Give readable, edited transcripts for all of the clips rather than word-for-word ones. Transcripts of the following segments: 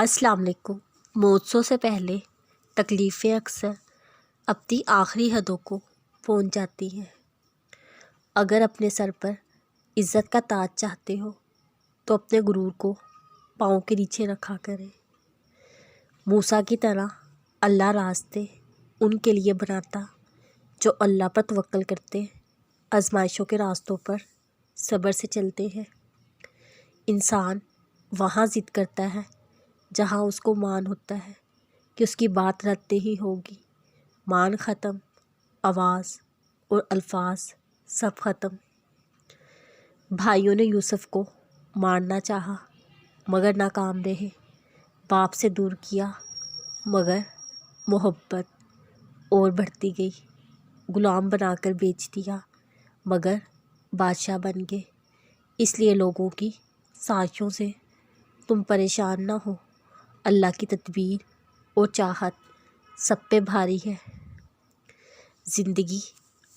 السلام علیکم۔ موت سے پہلے تکلیفیں اکثر اپنی آخری حدوں کو پہنچ جاتی ہیں۔ اگر اپنے سر پر عزت کا تاج چاہتے ہو تو اپنے غرور کو پاؤں کے نیچے رکھا کریں۔ موسیٰ کی طرح اللہ راستے ان کے لیے بناتا جو اللہ پر توکل کرتے، آزمائشوں کے راستوں پر صبر سے چلتے ہیں۔ انسان وہاں ضد کرتا ہے جہاں اس کو مان ہوتا ہے کہ اس کی بات رد نہیں ہوگی۔ مان ختم، آواز اور الفاظ سب ختم۔ بھائیوں نے یوسف کو مارنا چاہا مگر ناکام رہے۔ باپ سے دور کیا مگر محبت اور بڑھتی گئی۔ غلام بنا کر بیچ دیا مگر بادشاہ بن گئے۔ اس لیے لوگوں کی سازشوں سے تم پریشان نہ ہو۔ اللہ کی تدبیر اور چاہت سب پہ بھاری ہے۔ زندگی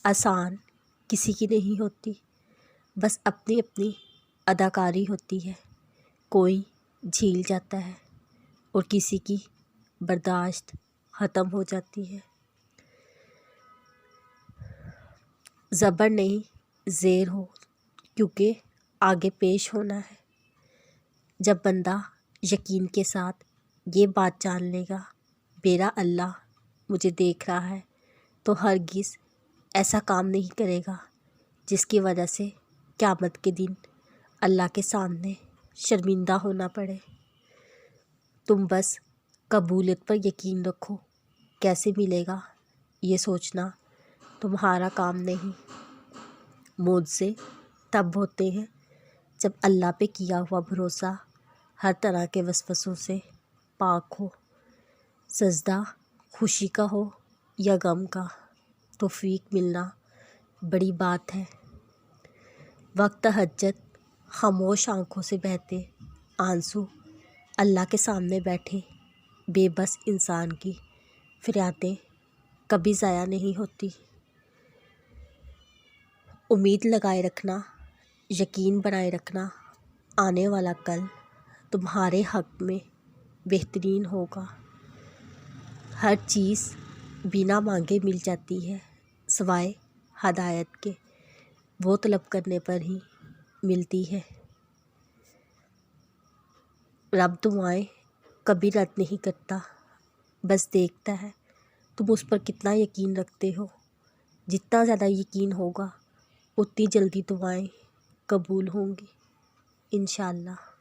آسان کسی کی نہیں ہوتی، بس اپنی اپنی اداکاری ہوتی ہے۔ کوئی جھیل جاتا ہے اور کسی کی برداشت ختم ہو جاتی ہے۔ زبر نہیں زیر ہو کیونکہ آگے پیش ہونا ہے۔ جب بندہ یقین کے ساتھ یہ بات جان لے گا میرا اللہ مجھے دیکھ رہا ہے تو ہرگز ایسا کام نہیں کرے گا جس کی وجہ سے قیامت کے دن اللہ کے سامنے شرمندہ ہونا پڑے۔ تم بس قبولیت پر یقین رکھو، کیسے ملے گا یہ سوچنا تمہارا کام نہیں۔ معجزے تب ہوتے ہیں جب اللہ پہ کیا ہوا بھروسہ ہر طرح کے وسوسوں سے پاک ہو۔ سجدہ خوشی کا ہو یا غم کا، توفیق ملنا بڑی بات ہے۔ وقت تہجد خاموش آنکھوں سے بہتے آنسو اللہ کے سامنے بیٹھے بے بس انسان کی فریادیں کبھی ضائع نہیں ہوتی۔ امید لگائے رکھنا، یقین بنائے رکھنا، آنے والا کل تمہارے حق میں بہترین ہوگا۔ ہر چیز بنا مانگے مل جاتی ہے سوائے ہدایت کے، وہ طلب کرنے پر ہی ملتی ہے۔ رب دعائیں کبھی رد نہیں کرتا، بس دیکھتا ہے تم اس پر کتنا یقین رکھتے ہو۔ جتنا زیادہ یقین ہوگا اتنی جلدی دعائیں قبول ہوں گی انشاءاللہ۔